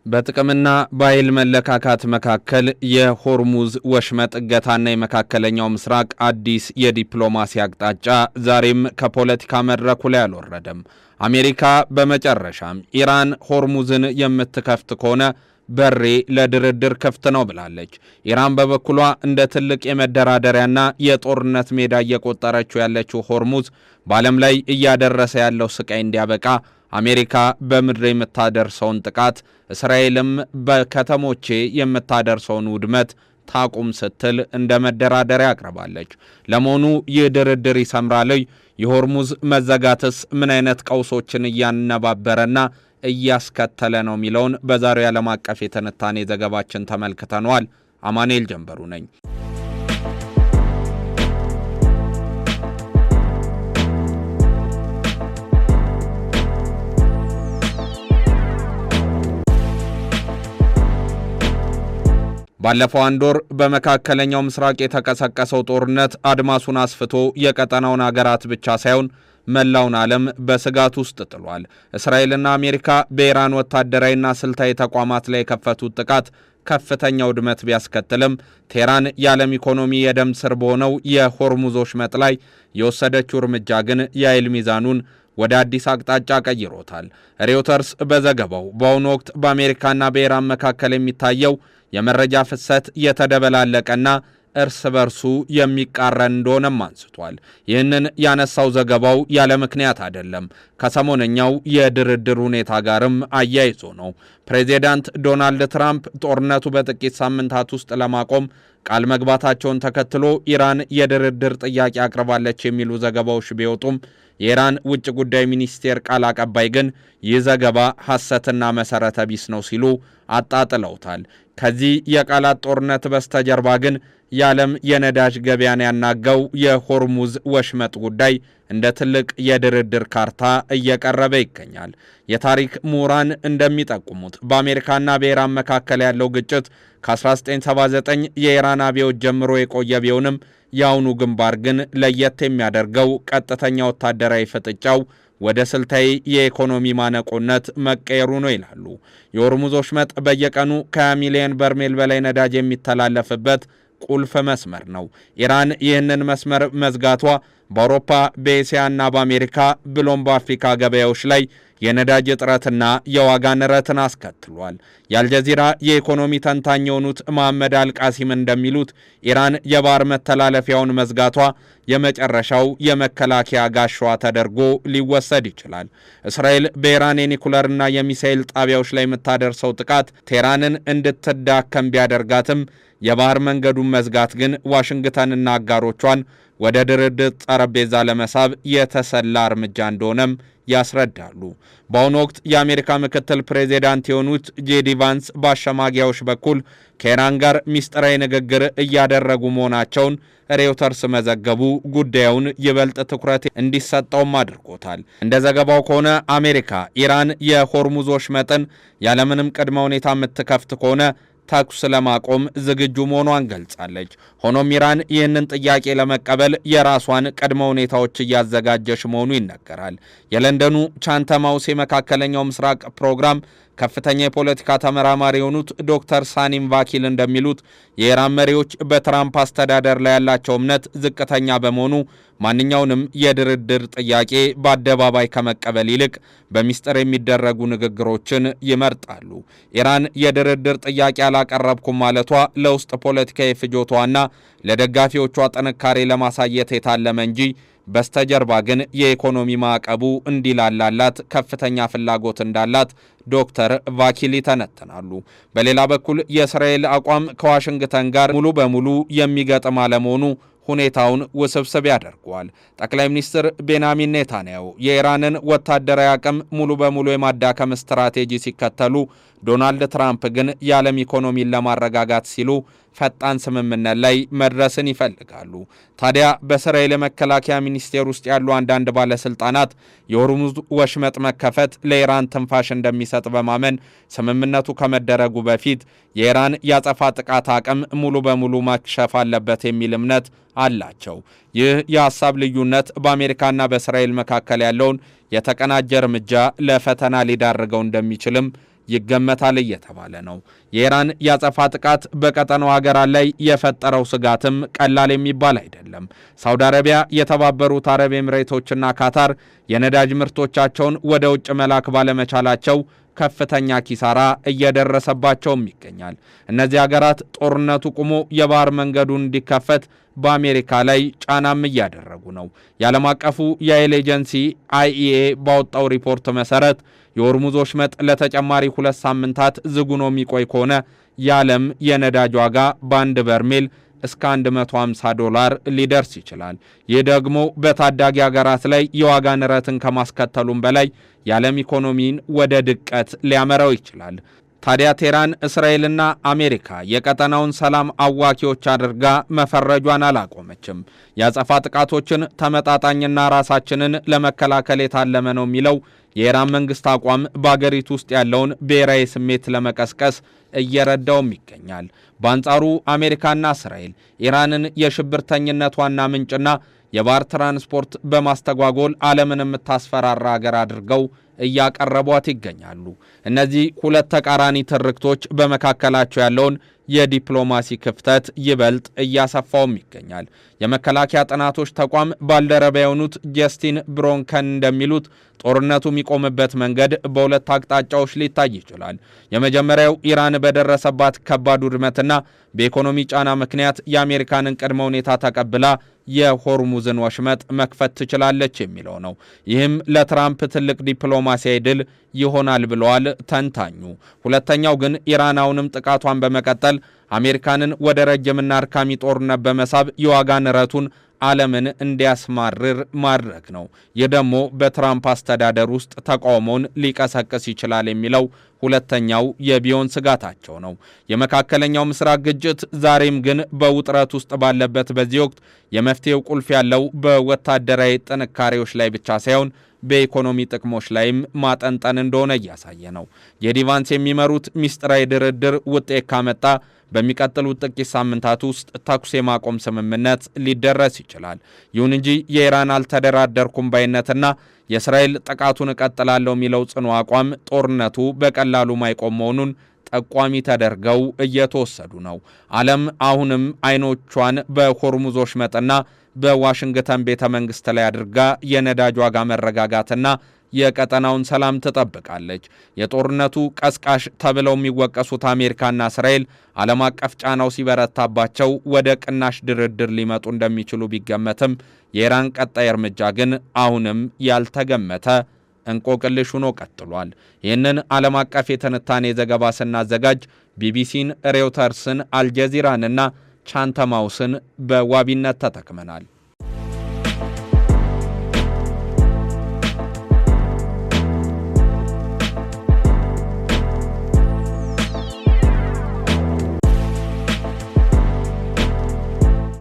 በጥቅምና በኃይል መለካካት መካከል የሆርሙዝ ወሽመጥ እገታና የመካከለኛው ምስራቅ አዲስ የዲፕሎማሲ አቅጣጫ ዛሬም ከፖለቲካ መድረኩ ላይ አልወረደም። አሜሪካ በመጨረሻም ኢራን ሆርሙዝን የምትከፍት ከሆነ በሬ ለድርድር ክፍት ነው ብላለች። ኢራን በበኩሏ እንደ ትልቅ የመደራደሪያና የጦርነት ሜዳ እየቆጠረችው ያለችው ሆርሙዝ በዓለም ላይ እያደረሰ ያለው ስቃይ እንዲያበቃ አሜሪካ በምድር የምታደርሰውን ጥቃት እስራኤልም በከተሞቼ የምታደርሰውን ውድመት ታቁም ስትል እንደ መደራደሪያ አቅርባለች። ለመሆኑ ይህ ድርድር ይሰምራል? የሆርሙዝ መዘጋትስ ምን አይነት ቀውሶችን እያነባበረና እያስከተለ ነው የሚለውን በዛሬው ዓለም አቀፍ የትንታኔ ዘገባችን ተመልክተናል። አማኑኤል ጀንበሩ ነኝ። ባለፈው አንድ ወር በመካከለኛው ምስራቅ የተቀሰቀሰው ጦርነት አድማሱን አስፍቶ የቀጠናውን አገራት ብቻ ሳይሆን መላውን ዓለም በስጋት ውስጥ ጥሏል። እስራኤልና አሜሪካ በኢራን ወታደራዊና ስልታዊ ተቋማት ላይ የከፈቱት ጥቃት ከፍተኛ ውድመት ቢያስከትልም ቴህራን የዓለም ኢኮኖሚ የደም ስር በሆነው የሆርሙዝ ወሽመጥ ላይ የወሰደችው እርምጃ ግን የኃይል ሚዛኑን ወደ አዲስ አቅጣጫ ቀይሮታል። ሬውተርስ በዘገባው በአሁኑ ወቅት በአሜሪካና በኢራን መካከል የሚታየው የመረጃ ፍሰት የተደበላለቀና እርስ በርሱ የሚቃረን እንደሆነም አንስቷል። ይህንን ያነሳው ዘገባው ያለ ምክንያት አይደለም። ከሰሞነኛው የድርድር ሁኔታ ጋርም አያይዞ ነው። ፕሬዚዳንት ዶናልድ ትራምፕ ጦርነቱ በጥቂት ሳምንታት ውስጥ ለማቆም ቃል መግባታቸውን ተከትሎ ኢራን የድርድር ጥያቄ አቅርባለች የሚሉ ዘገባዎች ቢወጡም የኢራን ውጭ ጉዳይ ሚኒስቴር ቃል አቀባይ ግን ይህ ዘገባ ሐሰትና መሰረተ ቢስ ነው ሲሉ አጣጥለውታል። ከዚህ የቃላት ጦርነት በስተጀርባ ግን የዓለም የነዳጅ ገበያን ያናጋው የሆርሙዝ ወሽመጥ ጉዳይ እንደ ትልቅ የድርድር ካርታ እየቀረበ ይገኛል። የታሪክ ምሁራን እንደሚጠቁሙት በአሜሪካና በኢራን መካከል ያለው ግጭት ከ1979 የኢራን አብዮት ጀምሮ የቆየ ቢሆንም የአሁኑ ግንባር ግን ለየት የሚያደርገው ቀጥተኛ ወታደራዊ ፍጥጫው ወደ ስልታዊ የኢኮኖሚ ማነቆነት መቀየሩ ነው ይላሉ። የሆርሙዝ ወሽመጥ በየቀኑ ከ20 ሚሊዮን በርሜል በላይ ነዳጅ የሚተላለፍበት ቁልፍ መስመር ነው። ኢራን ይህንን መስመር መዝጋቷ በአውሮፓ በኤስያና በአሜሪካ ብሎም በአፍሪካ ገበያዎች ላይ የነዳጅ እጥረትና የዋጋ ንረትን አስከትሏል። የአልጀዚራ የኢኮኖሚ ተንታኝ የሆኑት መሐመድ አልቃሲም እንደሚሉት ኢራን የባህር መተላለፊያውን መዝጋቷ የመጨረሻው የመከላከያ ጋሻዋ ተደርጎ ሊወሰድ ይችላል። እስራኤል በኢራን የኒኩለርና የሚሳኤል ጣቢያዎች ላይ የምታደርሰው ጥቃት ቴህራንን እንድትዳከም ቢያደርጋትም የባህር መንገዱን መዝጋት ግን ዋሽንግተንና አጋሮቿን ወደ ድርድር ጠረጴዛ ለመሳብ የተሰላ እርምጃ እንደሆነም ያስረዳሉ። በአሁኑ ወቅት የአሜሪካ ምክትል ፕሬዚዳንት የሆኑት ጄዲ ቫንስ በአሸማጊያዎች በኩል ከኢራን ጋር ሚስጥራዊ ንግግር እያደረጉ መሆናቸውን ሬውተርስ መዘገቡ ጉዳዩን ይበልጥ ትኩረት እንዲሰጠውም አድርጎታል። እንደ ዘገባው ከሆነ አሜሪካ ኢራን የሆርሙዝ ወሽመጥን ያለምንም ቅድመ ሁኔታ የምትከፍት ከሆነ ተኩስ ለማቆም ዝግጁ መሆኗን ገልጻለች። ሆኖም ኢራን ይህንን ጥያቄ ለመቀበል የራሷን ቅድመ ሁኔታዎች እያዘጋጀች መሆኑ ይነገራል። የለንደኑ ቻንተም ሃውስ የመካከለኛው ምስራቅ ፕሮግራም ከፍተኛ የፖለቲካ ተመራማሪ የሆኑት ዶክተር ሳኒም ቫኪል እንደሚሉት የኢራን መሪዎች በትራምፕ አስተዳደር ላይ ያላቸው እምነት ዝቅተኛ በመሆኑ ማንኛውንም የድርድር ጥያቄ በአደባባይ ከመቀበል ይልቅ በሚስጥር የሚደረጉ ንግግሮችን ይመርጣሉ። ኢራን የድርድር ጥያቄ አላቀረብኩም ማለቷ ለውስጥ ፖለቲካዊ ፍጆቷና ለደጋፊዎቿ ጥንካሬ ለማሳየት የታለመ እንጂ በስተጀርባ ግን የኢኮኖሚ ማዕቀቡ እንዲላላላት ከፍተኛ ፍላጎት እንዳላት ዶክተር ቫኪል ይተነትናሉ። በሌላ በኩል የእስራኤል አቋም ከዋሽንግተን ጋር ሙሉ በሙሉ የሚገጥም አለመሆኑ ሁኔታውን ውስብስብ ያደርገዋል። ጠቅላይ ሚኒስትር ቤንያሚን ኔታንያሁ የኢራንን ወታደራዊ አቅም ሙሉ በሙሉ የማዳከም ስትራቴጂ ሲከተሉ፣ ዶናልድ ትራምፕ ግን የዓለም ኢኮኖሚን ለማረጋጋት ሲሉ ፈጣን ስምምነት ላይ መድረስን ይፈልጋሉ። ታዲያ በእስራኤል የመከላከያ ሚኒስቴር ውስጥ ያሉ አንዳንድ ባለስልጣናት የሆርሙዝ ወሽመጥ መከፈት ለኢራን ትንፋሽ እንደሚሰጥ በማመን ስምምነቱ ከመደረጉ በፊት የኢራን ያጸፋ ጥቃት አቅም ሙሉ በሙሉ ማክሸፍ አለበት የሚል እምነት አላቸው። ይህ የሐሳብ ልዩነት በአሜሪካና በእስራኤል መካከል ያለውን የተቀናጀ እርምጃ ለፈተና ሊዳርገው እንደሚችልም ይገመታል እየተባለ ነው። የኢራን ያጸፋ ጥቃት በቀጠናው ሀገራት ላይ የፈጠረው ስጋትም ቀላል የሚባል አይደለም። ሳውዲ አረቢያ፣ የተባበሩት አረብ ኤሚሬቶችና ካታር የነዳጅ ምርቶቻቸውን ወደ ውጭ መላክ ባለመቻላቸው ከፍተኛ ኪሳራ እየደረሰባቸውም ይገኛል። እነዚህ ሀገራት ጦርነቱ ቆሞ የባህር መንገዱን እንዲከፈት በአሜሪካ ላይ ጫናም እያደረጉ ነው። የዓለም አቀፉ የኃይል ኤጀንሲ IEA ባወጣው ሪፖርት መሰረት የሆርሙዝ ወሽመጥ ለተጨማሪ 2 ሳምንታት ዝግ ሆኖ የሚቆይ ከሆነ የዓለም የነዳጅ ዋጋ በአንድ በርሜል እስከ $150 ሊደርስ ይችላል። ይህ ደግሞ በታዳጊ ሀገራት ላይ የዋጋ ንረትን ከማስከተሉም በላይ የዓለም ኢኮኖሚን ወደ ድቀት ሊያመራው ይችላል። ታዲያ ቴህራን እስራኤልና አሜሪካ የቀጠናውን ሰላም አዋኪዎች አድርጋ መፈረጇን አላቆመችም። ያጸፋ ጥቃቶችን ተመጣጣኝና ራሳችንን ለመከላከል የታለመ ነው የሚለው የኢራን መንግስት አቋም በአገሪቱ ውስጥ ያለውን ብሔራዊ ስሜት ለመቀስቀስ እየረዳውም ይገኛል። በአንጻሩ አሜሪካና እስራኤል ኢራንን የሽብርተኝነት ዋና ምንጭና የባህር ትራንስፖርት በማስተጓጎል ዓለምን የምታስፈራራ ሀገር አድርገው እያቀረቧት ይገኛሉ። እነዚህ ሁለት ተቃራኒ ትርክቶች በመካከላቸው ያለውን የዲፕሎማሲ ክፍተት ይበልጥ እያሰፋውም ይገኛል። የመከላከያ ጥናቶች ተቋም ባልደረባ የሆኑት ጀስቲን ብሮንከን እንደሚሉት ጦርነቱ የሚቆምበት መንገድ በሁለት አቅጣጫዎች ሊታይ ይችላል። የመጀመሪያው ኢራን በደረሰባት ከባድ ውድመትና በኢኮኖሚ ጫና ምክንያት የአሜሪካንን ቅድመ ሁኔታ ተቀብላ የሆርሙዝን ወሽመጥ መክፈት ትችላለች የሚለው ነው። ይህም ለትራምፕ ትልቅ ዲፕሎማሲያዊ ድል ይሆናል ብለዋል ተንታኙ። ሁለተኛው ግን ኢራን አሁንም ጥቃቷን በመቀጠል አሜሪካንን ወደ ረጅምና አድካሚ ጦርነት በመሳብ የዋጋ ንረቱን ዓለምን እንዲያስማርር ማድረግ ነው። ይህ ደግሞ በትራምፕ አስተዳደር ውስጥ ተቃውሞን ሊቀሰቅስ ይችላል የሚለው ሁለተኛው የቢዮን ስጋታቸው ነው። የመካከለኛው ምስራቅ ግጭት ዛሬም ግን በውጥረት ውስጥ ባለበት በዚህ ወቅት የመፍትሄው ቁልፍ ያለው በወታደራዊ ጥንካሬዎች ላይ ብቻ ሳይሆን በኢኮኖሚ ጥቅሞች ላይም ማጠንጠን እንደሆነ እያሳየ ነው። የዲቫንስ የሚመሩት ሚስጥራዊ ድርድር ውጤት ካመጣ በሚቀጥሉት ጥቂት ሳምንታት ውስጥ ተኩስ የማቆም ስምምነት ሊደረስ ይችላል። ይሁን እንጂ የኢራን አልተደራደርኩም ባይነትና የእስራኤል ጥቃቱን እቀጥላለሁ የሚለው ጽኑ አቋም ጦርነቱ በቀላሉ ማይቆም መሆኑን ጠቋሚ ተደርገው እየተወሰዱ ነው። ዓለም አሁንም አይኖቿን በሆርሙዝ ወሽመጥና በዋሽንግተን ቤተ መንግስት ላይ አድርጋ የነዳጅ ዋጋ መረጋጋትና የቀጠናውን ሰላም ትጠብቃለች። የጦርነቱ ቀስቃሽ ተብለው የሚወቀሱት አሜሪካና እስራኤል ዓለም አቀፍ ጫናው ሲበረታባቸው ወደ ቅናሽ ድርድር ሊመጡ እንደሚችሉ ቢገመትም የኢራን ቀጣይ እርምጃ ግን አሁንም ያልተገመተ እንቆቅልሽ ሆኖ ቀጥሏል። ይህንን ዓለም አቀፍ የትንታኔ ዘገባ ስናዘጋጅ ቢቢሲን፣ ሬውተርስን፣ አልጀዚራንና ቻንተም ሃውስን በዋቢነት ተጠቅመናል።